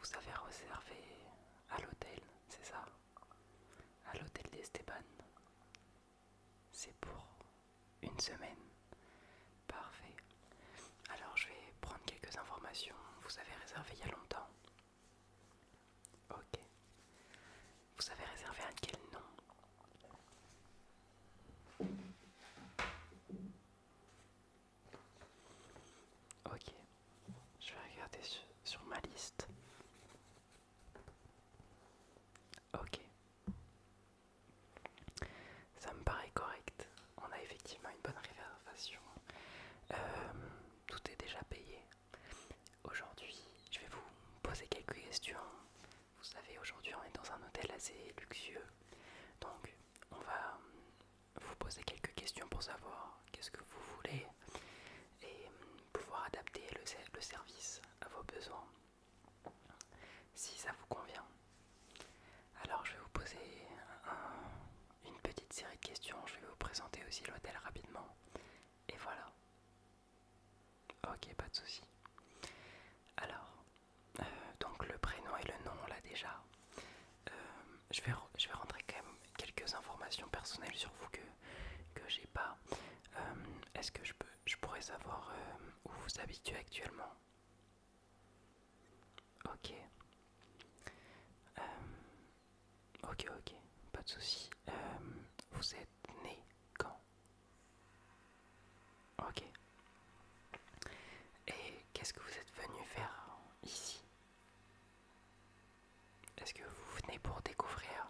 vous avez réservé à l'hôtel, c'est ça? À l'hôtel d'Esteban. C'est pour une semaine. Parfait. Alors je vais prendre quelques informations. Vous avez réservé il y a longtemps? Ok. Vous avez réservé à quel nom? Ok. Je vais regarder sur ma liste. Ok. Ça me paraît correct. On a effectivement une bonne réservation. Euh, Tout est déjà payé. Aujourd'hui, je vais vous poser quelques questions. Vous savez, aujourd'hui, on est dans un hôtel assez luxueux. Donc, on va vous poser quelques questions pour savoir qu'est-ce que vous voulez et pouvoir adapter le service à vos besoins, si ça vous convient. Alors, je vais vous poser une petite série de questions. Je vais vous présenter aussi l'hôtel rapidement. Et voilà. Ok, pas de souci. Alors, donc le prénom et le nom, on l'a déjà. Euh, je vais rentrer quand même quelques informations personnelles sur vous que j'ai pas. Est-ce que je pourrais savoir où vous habitez actuellement? Ok. Ok, pas de souci. Vous êtes né quand? Ok. Et qu'est-ce que vous êtes venu faire ici? Est-ce que vous venez pour découvrir?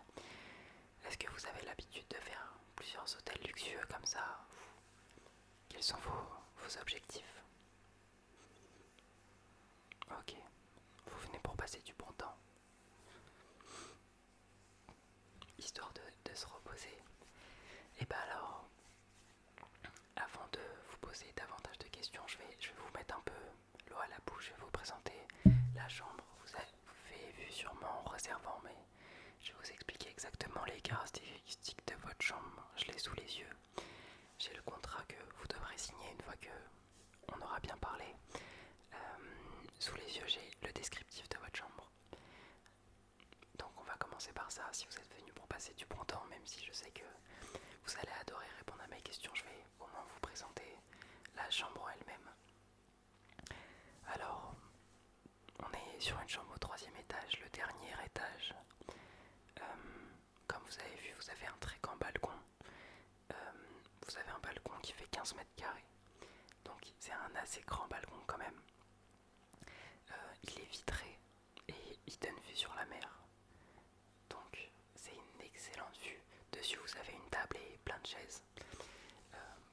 Est-ce que vous avez l'habitude de faire plusieurs hôtels luxueux comme ça? Quels sont vos objectifs? Ok. Vous venez pour passer du bon temps, histoire de se reposer. Et bah alors, avant de vous poser davantage de questions, je vais vous mettre un peu l'eau à la bouche. Je vais vous présenter la chambre. Vous avez vu sûrement en réservant, mais je vais vous expliquer exactement les caractéristiques de votre chambre. Je l'ai sous les yeux. J'ai le contrat que vous devrez signer une fois que on aura bien parlé. Sous les yeux, j'ai le descriptif de votre chambre. Donc on va commencer par ça. Si vous êtes venu pour passer du bon temps, même si je sais que vous allez adorer répondre à mes questions, je vais au moins vous présenter la chambre elle-même. Alors, on est sur une chambre au troisième étage, le dernier étage. Euh, Comme vous avez vu, vous avez un très grand balcon. Euh, Vous avez un balcon qui fait 15 mètres carrés. Donc c'est un assez grand balcon quand même. Il est vitré et il donne vue sur la mer. Donc c'est une excellente vue. Dessus vous avez une table et plein de chaises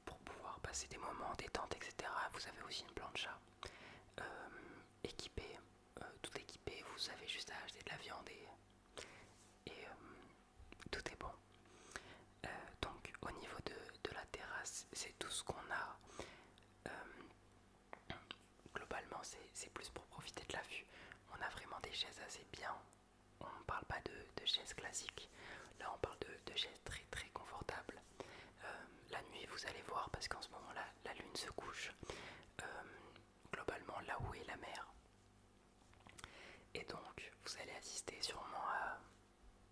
pour pouvoir passer des moments détente, etc. Vous avez aussi une plancha équipée, tout équipé. Vous avez juste à acheter de la viande et tout est bon. Donc au niveau de la terrasse, c'est tout ce qu'on a. Globalement, c'est plus pour profiter de la vue. On a vraiment des chaises assez bien. On ne parle pas de chaises classiques. Là, on parle de chaises très très confortables. La nuit, vous allez voir, parce qu'en ce moment, la lune se couche. euh, Globalement, là où est la mer. Et donc, vous allez assister sûrement à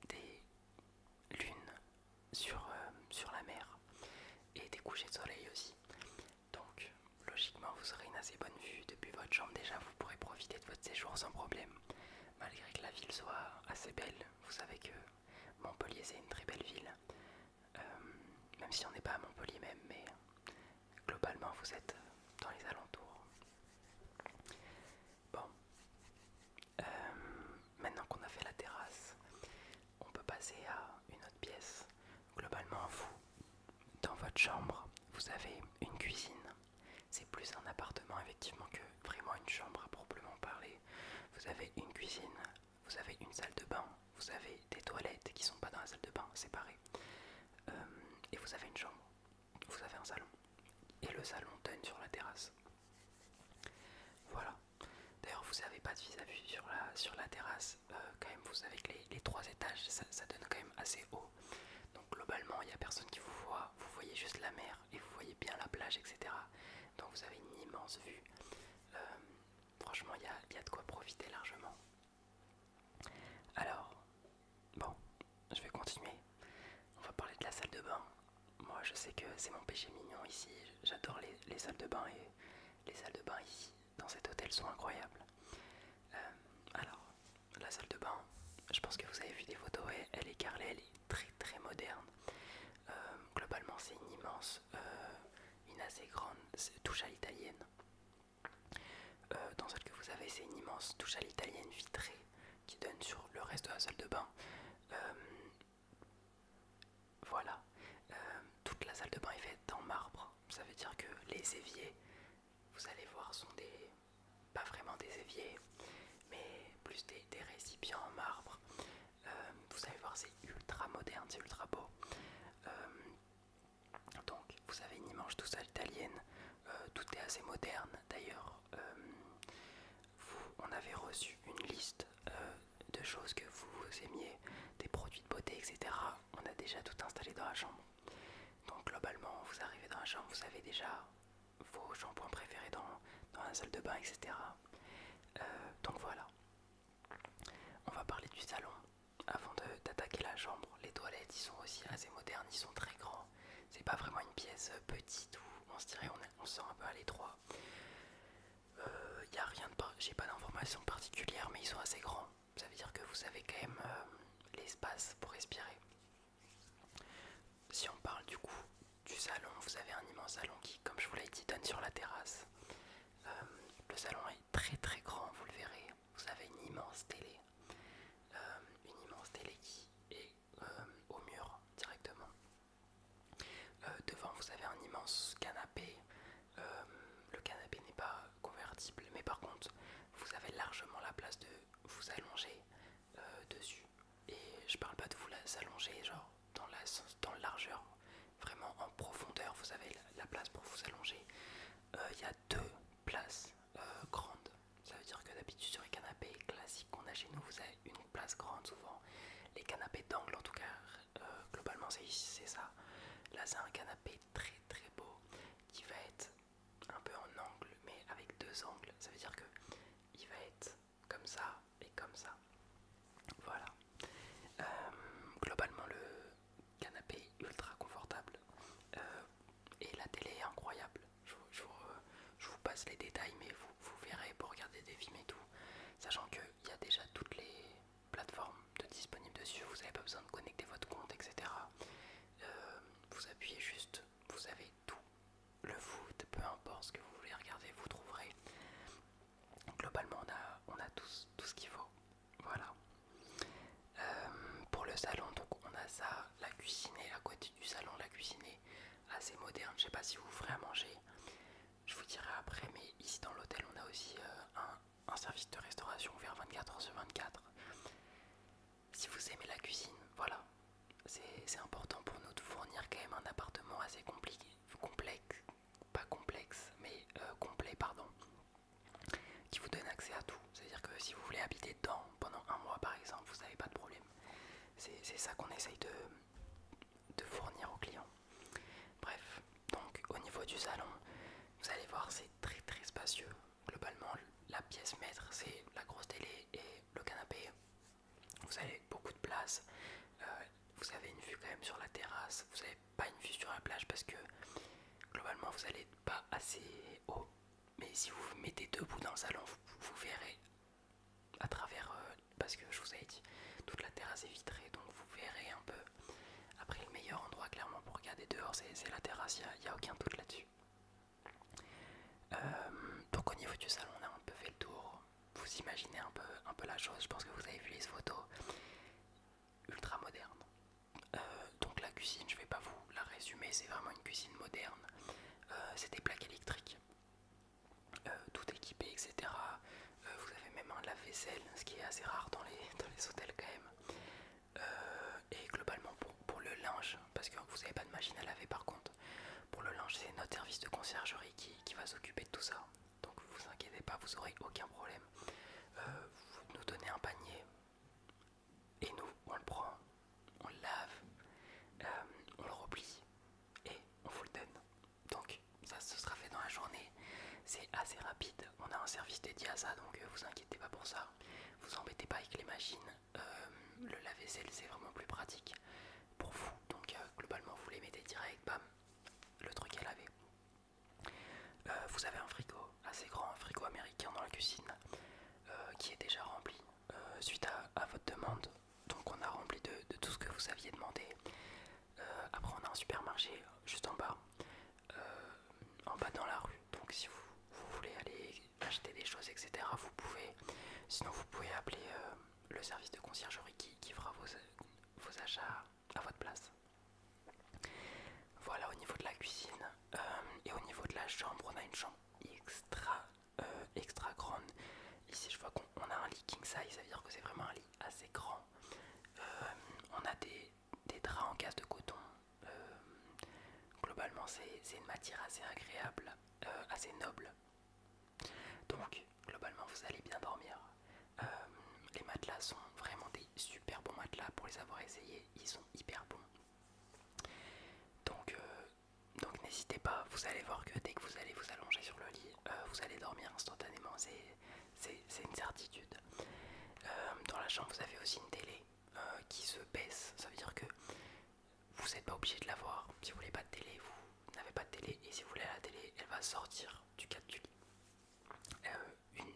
des lunes sur la mer et des couchers de soleil aussi. Donc, logiquement, vous aurez une assez bonne vue depuis votre chambre. Déjà, vous pourrez profiter de votre séjour sans problème. Malgré que la ville soit assez belle, vous savez que Montpellier, c'est une très belle ville. Euh, Même si on n'est pas à Montpellier même, mais globalement, vous êtes dans les alentours. Bon, euh, maintenant qu'on a fait la terrasse, on peut passer à une autre pièce. Globalement, vous, dans votre chambre, vous avez une cuisine. C'est plus un appartement effectivement que vraiment une chambre à proprement parler. Vous avez une cuisine, vous avez une salle de bain, vous avez des toilettes qui sont pas dans la salle de bain, séparées. Et vous avez une chambre, vous avez un salon. Et le salon donne sur la terrasse. Voilà. D'ailleurs, vous n'avez pas de vis-à-vis sur la terrasse. Quand même, vous savez que les trois étages, ça donne quand même assez haut. Donc globalement, il n'y a personne qui vous voit. Vous voyez juste la mer et vous voyez bien la plage, etc. Donc vous avez une immense vue. Franchement, il y a de quoi profiter largement. je sais que c'est mon péché mignon ici. J'adore les salles de bain et les salles de bain ici dans cet hôtel sont incroyables. Alors, la salle de bain, je pense que vous avez vu des photos, elle est carrelée, elle est très très moderne. Globalement, c'est une assez grande touche à l'italienne. Dans celle que vous avez, c'est une immense touche à l'italienne vitrée qui donne sur le reste de la salle de bain. Euh, voilà. Toute la salle de bain est faite en marbre. Ça veut dire que les éviers, vous allez voir, sont pas vraiment des éviers, mais plus des récipients en marbre. Vous allez voir, c'est ultra moderne, c'est ultra beau. Donc, vous avez une image touche à l'italienne. Tout est assez moderne. D'ailleurs, on avait reçu une liste de choses que vous aimiez, des produits de beauté, etc. On a déjà tout installé dans la chambre. Donc globalement, vous arrivez dans la chambre, vous avez déjà vos shampoings préférés dans la salle de bain, etc. Donc voilà. On va parler du salon avant d'attaquer la chambre. Les toilettes, ils sont aussi assez modernes, ils sont très grands. C'est pas vraiment une pièce petite où on se dirait on se sent un peu à l'étroit. Y a rien de j'ai pas d'informations particulières, mais ils sont assez grands. Ça veut dire que vous avez quand même l'espace pour respirer. Si on parle du coup du salon, vous avez un immense salon qui, comme je vous l'ai dit, donne sur la terrasse. Le salon est très très grand, vous le verrez. Vous avez une immense télé. Une immense télé qui est au mur directement. Devant, vous avez un immense canapé. Le canapé n'est pas convertible, mais par contre, vous avez largement la place de vous allonger dessus. Et je parle pas de vous allonger genre dans la largeur, vraiment en profondeur, vous avez la place pour vous allonger. Il y a deux places grandes. Ça veut dire que d'habitude sur les canapés classiques qu'on a chez nous, vous avez une place grande souvent. Les canapés d'angle en tout cas, globalement c'est ça. Là c'est un canapé très très beau qui va être un peu en angle mais avec deux angles. Ça veut dire que il va être comme ça et comme ça. Voilà. Globalement le canapé est ultra confortable et la télé est incroyable. Je vous passe les détails mais vous verrez pour regarder des films et tout. Sachant qu'il y a déjà toutes les plateformes disponibles dessus, vous n'avez pas besoin de connecter votre compte, etc. Vous appuyez juste, vous avez tout. Le foot, peu importe ce que vous voulez regarder, vous trouverez. Globalement, on a tout ce qu'il faut. Voilà. Pour le salon, donc on a ça, la cuisine est à côté du salon, la cuisine est assez moderne. Je sais pas si vous ferez à manger, je vous dirai après, mais ici dans l'hôtel, on a aussi un service de restauration ouvert 24h/24. Si vous aimez la cuisine, voilà, c'est important pour nous de fournir quand même un appartement assez compliqué, complexe, pas complexe, mais complet, pardon, qui vous donne accès à tout. C'est-à-dire que si vous voulez habiter dedans pendant un mois par exemple, vous n'avez pas de problème. C'est ça qu'on essaye de fournir aux clients. Bref, donc au niveau du salon, vous allez voir, c'est très très spacieux. Globalement, la pièce maître, c'est la grosse télé et le canapé. Vous avez beaucoup de place. Vous avez une vue quand même sur la terrasse. Vous n'avez pas une vue sur la plage parce que globalement, vous n'allez pas assez haut. Mais si vous vous mettez debout dans le salon, vous verrez à travers, parce que je vous avais dit, toute la terrasse est vitrée, donc vous verrez un peu. Après, le meilleur endroit clairement pour regarder dehors, c'est la terrasse, il n'y a aucun doute là-dessus. Donc au niveau du salon, on a un peu fait le tour. Vous imaginez un peu la chose, je pense que vous avez vu les photos. Ultra moderne. Donc la cuisine, je vais pas vous la résumer, c'est vraiment une cuisine moderne. C'est des plaques électriques, tout équipé, etc. Vous avez même un lave-vaisselle, ce qui est assez rare dans les hôtels quand même. Et globalement pour le linge, parce que vous n'avez pas de machine à laver par contre, pour le linge c'est notre service de conciergerie qui va s'occuper de tout ça. Donc vous inquiétez pas, vous aurez aucun problème. Vous nous donnez un panier et nous on le prend, on le lave, on le replie et on vous le donne. Donc ça ce sera fait dans la journée. C'est assez rapide, on a un service dédié à ça, donc vous inquiétez pas pour ça. Vous embêtez pas avec les machines. Le lave-vaisselle c'est vraiment plus pratique pour vous. Donc globalement vous les mettez direct, bam, je vois qu'on a un lit king size, ça veut dire que c'est vraiment un lit assez grand. On a des draps en gaze de coton. Globalement, c'est une matière assez agréable, assez noble. Donc, globalement, vous allez bien dormir. Euh, les matelas sont vraiment des super bons matelas pour les avoir essayés. Ils sont hyper bons. Donc n'hésitez pas, vous allez voir que dès que vous allez vous allonger sur le lit, vous allez dormir instantanément, c'est une certitude. Dans la chambre, vous avez aussi une télé qui se baisse, ça veut dire que vous n'êtes pas obligé de la voir. Si vous voulez pas de télé, vous n'avez pas de télé, et si vous voulez la télé, elle va sortir du cadre du lit. Une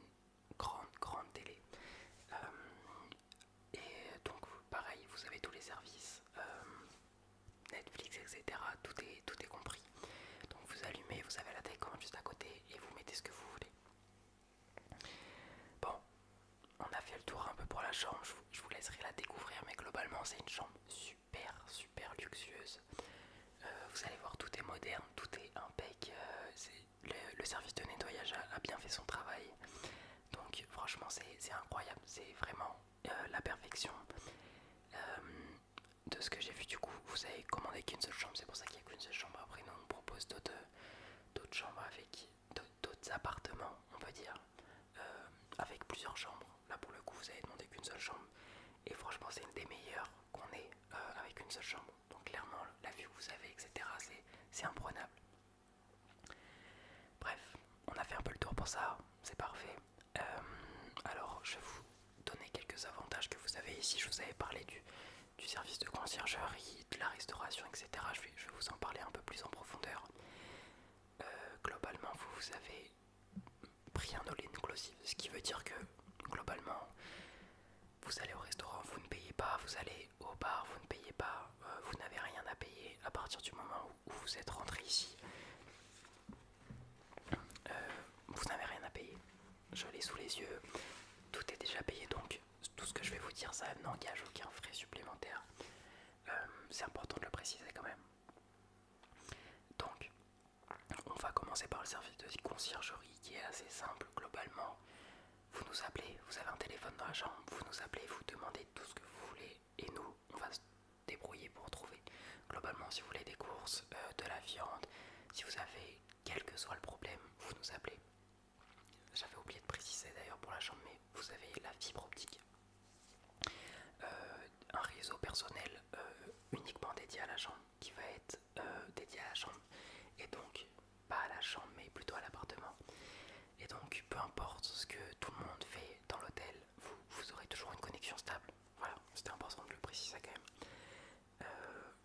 grande télé. Et donc pareil, vous avez tous les services, Netflix, etc. Tout est compris. Donc vous allumez, vous avez la télécommande juste à côté et vous mettez ce que vous voulez. Bon, on a fait le tour un peu pour la chambre, je vous laisserai la découvrir, mais globalement c'est une chambre super luxueuse. Vous allez voir, tout est moderne, tout est impec, le service de nettoyage a bien fait son travail. Donc franchement c'est incroyable, c'est vraiment la perfection. De ce que j'ai vu, du coup, vous avez commandé qu'une seule chambre, c'est pour ça qu'il n'y a qu'une seule chambre. Après, nous on propose d'autres chambres avec d'autres appartements, on peut dire, avec plusieurs chambres. Là, pour le coup, vous avez demandé qu'une seule chambre, et franchement, c'est une des meilleures qu'on ait avec une seule chambre. Donc, clairement, la vue que vous avez, etc., c'est imprenable. Bref, on a fait un peu le tour pour ça, c'est parfait. Alors, je vais vous donner quelques avantages que vous avez ici. Je vous avais parlé du service de conciergerie, de la restauration, etc. Je vais vous en parler un peu plus en profondeur. Globalement, vous avez pris un all inclusive, ce qui veut dire que globalement, vous allez au restaurant, vous ne payez pas, vous allez au bar, vous ne payez pas, vous n'avez rien à payer à partir du moment où vous êtes rentré ici. Vous n'avez rien à payer. Je l'ai sous les yeux, tout est déjà payé, donc tout ce que je vais vous dire, ça n'engage aucun frais supplémentaire. C'est important de le préciser quand même. Donc, on va commencer par le service de conciergerie qui est assez simple globalement. Vous nous appelez, vous avez un téléphone dans la chambre, vous nous appelez, vous demandez tout ce que vous voulez et nous, on va se débrouiller pour trouver. Globalement, si vous voulez des courses, de la viande, si vous avez quel que soit le problème, vous nous appelez. J'avais oublié de préciser d'ailleurs pour la chambre, mais vous avez la fibre optique. Un réseau personnel uniquement dédié à la chambre qui va être dédié à la chambre et donc pas à la chambre mais plutôt à l'appartement. Et donc peu importe ce que tout le monde fait dans l'hôtel, vous aurez toujours une connexion stable. Voilà, c'était important de le préciser quand même.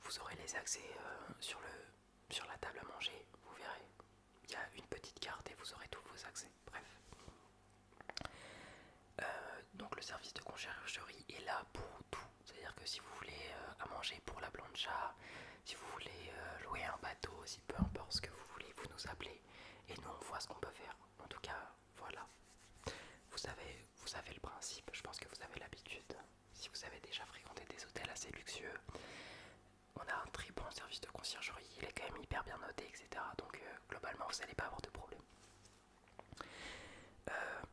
Vous aurez les accès sur la table à manger, vous verrez. Il y a une petite carte et vous aurez tous vos accès. Bref. Donc le service de conciergerie est là pour tout. C'est-à-dire que si vous voulez à manger pour la plancha, si vous voulez louer un bateau, si peu importe ce que vous voulez, vous nous appelez et nous on voit ce qu'on peut faire. En tout cas, voilà. Vous savez le principe, je pense que vous avez l'habitude. Si vous avez déjà fréquenté des hôtels assez luxueux, on a un très bon service de conciergerie, il est quand même hyper bien noté, etc. Donc globalement, vous n'allez pas avoir de problème.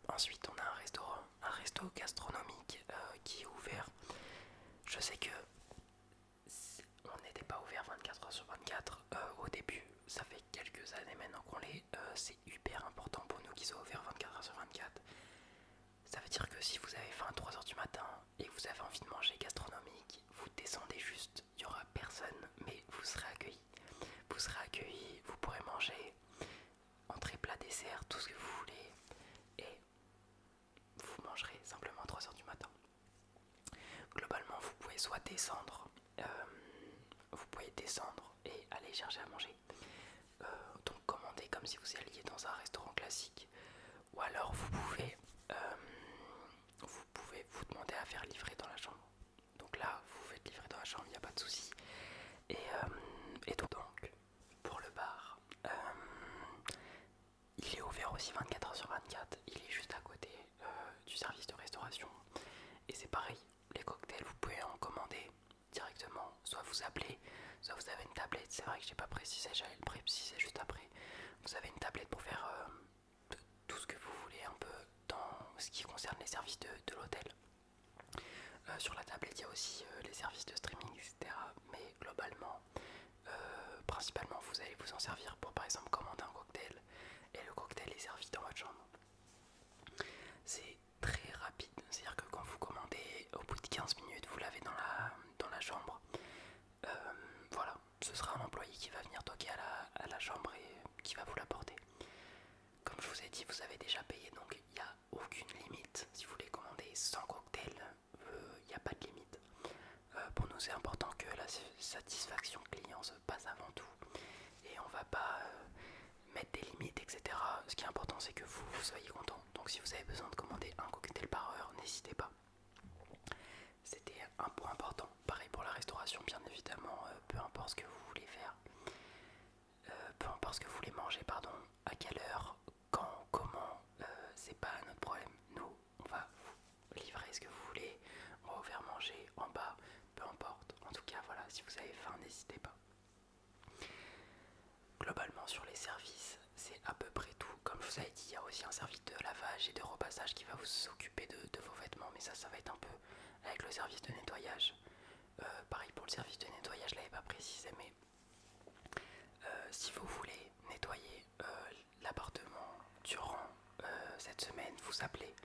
Ensuite, on a un resto gastronomique qui est ouvert. Je sais que on n'était pas ouvert 24 heures sur 24 au début. Ça fait quelques années maintenant qu'on l'est. C'est hyper important pour nous qu'ils soient ouverts 24 heures sur 24. Ça veut dire que si vous avez faim à 3 heures du matin et que vous avez envie de manger gastronomique, vous descendez juste, il n'y aura personne, mais vous serez accueillis. Vous serez accueillis, vous pourrez manger entrée, plat, dessert, tout ce que vous voulez. Et vous mangerez simplement à 3 heures du matin. Globalement, vous pouvez soit descendre, et aller chercher à manger. Donc commander comme si vous alliez dans un restaurant classique. Ou alors vous pouvez vous demander à faire livrer dans la chambre. Donc là, vous faites livrer dans la chambre, il n'y a pas de souci. Et donc, pour le bar, il est ouvert aussi 24 heures sur 24. Il est juste à côté du service de restauration. Et c'est pareil, les cocktails, vous pouvez en commander directement. Soit vous appelez, soit vous avez une tablette. C'est vrai que j'ai pas précisé, j'allais le préciser juste après. Vous avez une tablette pour faire tout ce que vous voulez un peu dans ce qui concerne de l'hôtel. Sur la tablette il y a aussi les services de streaming, etc. Mais globalement, principalement vous allez vous en servir pour par exemple commander un cocktail et le cocktail est servi dans votre chambre. C'est très rapide, c'est-à-dire que quand vous commandez, au bout de 15 minutes vous l'avez dans la chambre. Voilà, ce sera un employé qui va venir toquer à la chambre et qui va vous l'apporter. Comme je vous ai dit, vous avez déjà payé, donc il n'y a aucune limite. Si vous voulez commander 100 cocktails, il n'y a pas de limite. Pour nous, c'est important que la satisfaction client se passe avant tout. Et on va pas mettre des limites, etc. Ce qui est important, c'est que vous soyez content. Donc si vous avez besoin de commander un cocktail par heure, n'hésitez pas. C'était un point important. Pareil pour la restauration, bien évidemment, peu importe ce que vous voulez faire. Peu importe ce que vous voulez manger, pardon, à quelle heure, quand, comment, c'est pas notre problème. Nous, on va vous livrer ce que vous voulez, on va vous faire manger en bas, peu importe. En tout cas, voilà, si vous avez faim, n'hésitez pas. Globalement, sur les services, c'est à peu près tout. Comme je vous avais dit, il y a aussi un service de lavage et de repassage qui va vous occuper de vos vêtements, mais ça va être un peu avec le service de nettoyage. Pareil pour le service de nettoyage, je l'avais pas précisé, mais si vous voulez nettoyer l'appartement durant cette semaine, vous appelez,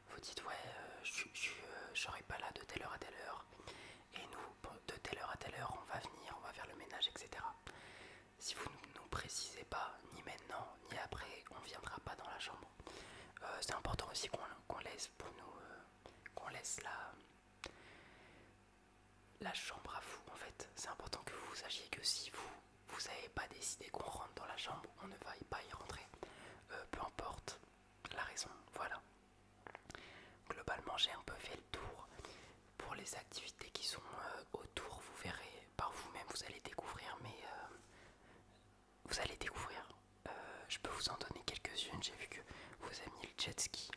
vous dites ouais, je serai pas là de telle heure à telle heure, et nous, de telle heure à telle heure, on va venir, on va faire le ménage, etc. Si vous ne nous précisez pas, ni maintenant, ni après, on ne viendra pas dans la chambre. C'est important aussi qu'on laisse pour nous, qu'on laisse la chambre à vous en fait. C'est important que vous sachiez que si vous n'avez pas décidé qu'on rentre dans la chambre, on ne va pas y rentrer. Peu importe la raison, voilà. Globalement, j'ai un peu fait le tour. Pour les activités qui sont autour, vous verrez par vous-même, vous allez découvrir, mais vous allez découvrir. Je peux vous en donner quelques-unes. J'ai vu que vous avez mis le jet ski.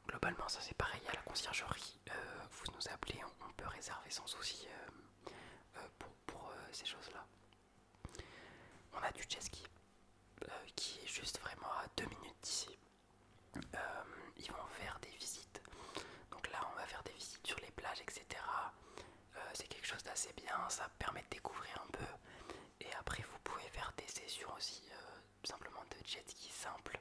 Globalement, ça c'est pareil à la conciergerie. Vous nous appelez, on peut réserver sans souci pour ces choses-là. On a du jet ski qui est juste vraiment à 2 minutes d'ici. Ils vont faire des visites. Donc là, on va faire des visites sur les plages, etc. C'est quelque chose d'assez bien. Ça permet de découvrir un peu. Et après, vous pouvez faire des sessions aussi, simplement de jet ski simple.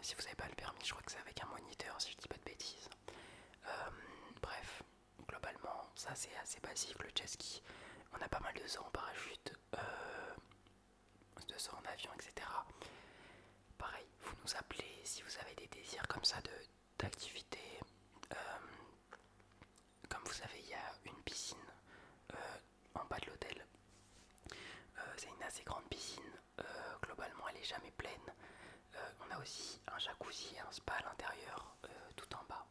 Si vous n'avez pas le permis, je crois que c'est avec un moniteur, si je dis pas de bêtises. Bref, globalement, ça c'est assez basique le jet ski. On a pas mal de sauts en parachute, de sauts en avion, etc. Pareil, vous nous appelez si vous avez des désirs comme ça d'activités. Comme vous savez, il y a une piscine en bas de l'hôtel. C'est une assez grande piscine. Globalement, elle est jamais pleine. On a aussi un jacuzzi et un spa à l'intérieur, tout en bas.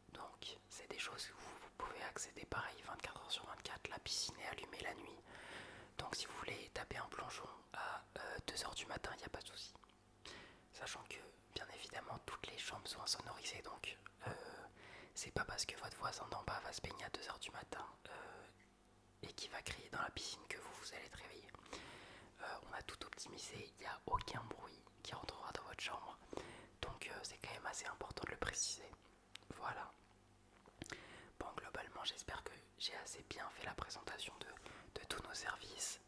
Donc, c'est des choses où vous pouvez accéder pareil 24 heures sur 24. La piscine est allumée la nuit. Donc, si vous voulez taper un plongeon à 2 h du matin, il n'y a pas de souci. Sachant que, bien évidemment, toutes les chambres sont insonorisées. Donc, c'est pas parce que votre voisin d'en bas va se baigner à 2 h du matin et qui va crier dans la piscine que vous allez être réveillé. On a tout optimisé, il n'y a aucun bruit qui rentrera dans votre chambre. Donc c'est quand même assez important de le préciser. Voilà. Bon, globalement, j'espère que j'ai assez bien fait la présentation de tous nos services.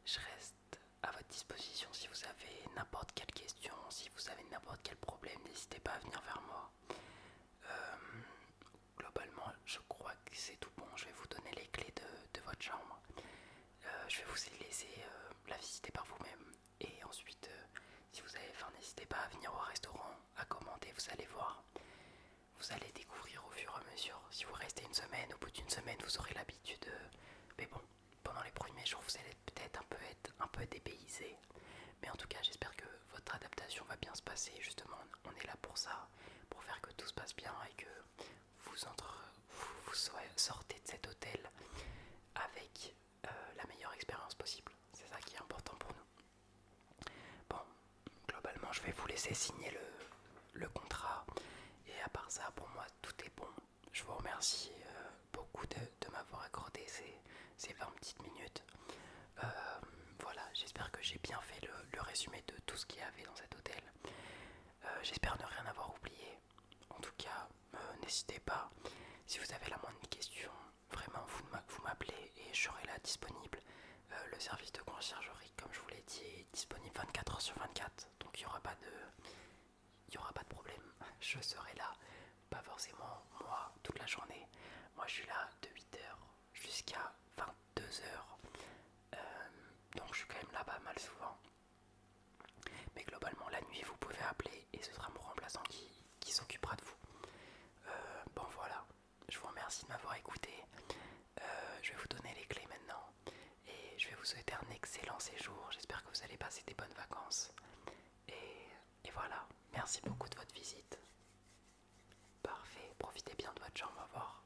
Je reste à votre disposition si vous avez n'importe quelle question, si vous avez n'importe quel problème, n'hésitez pas à venir vers moi. Globalement, je crois que c'est tout bon. Je vais vous donner les clés de votre chambre. Je vais vous laisser la visiter par vous-même. Et ensuite, si vous avez faim, n'hésitez pas à venir au restaurant, à commander, vous allez voir. Vous allez découvrir au fur et à mesure. Si vous restez une semaine, au bout d'une semaine, vous aurez l'habitude. Mais bon, pendant les premiers jours, vous allez peut-être être un peu dépaysé. Mais en tout cas, j'espère que votre adaptation va bien se passer. Justement, on est là pour ça, pour faire que tout se passe bien et que vous sortez de cet hôtel avec la meilleure expérience possible. C'est ça qui est important pour nous. Bon, globalement, je vais vous laisser signer le contrat. Et à part ça, pour moi, tout est bon. Je vous remercie beaucoup de m'avoir accordé ces 20 petites minutes. Voilà, j'espère que j'ai bien fait le résumé de tout ce qu'il y avait dans cet hôtel. J'espère ne rien avoir oublié. En tout cas, n'hésitez pas. Si vous avez la moindre question, vraiment vous m'appelez et je serai là disponible. Le service de conciergerie, comme je vous l'ai dit, est disponible 24 heures sur 24, donc il n'y aura pas de problème. Je serai là, pas forcément moi toute la journée. Moi je suis là de 8 heures jusqu'à 22 heures, donc je suis quand même là pas mal souvent. Mais globalement la nuit vous pouvez appeler et ce sera mon remplaçant qui s'occupera de vous. Bon voilà, je vous remercie de m'avoir écouté. Je vais vous donner les clés maintenant et je vais vous souhaiter un excellent séjour. J'espère que vous allez passer des bonnes vacances. Et voilà, merci beaucoup de votre visite. Parfait, profitez bien de votre chambre, au revoir.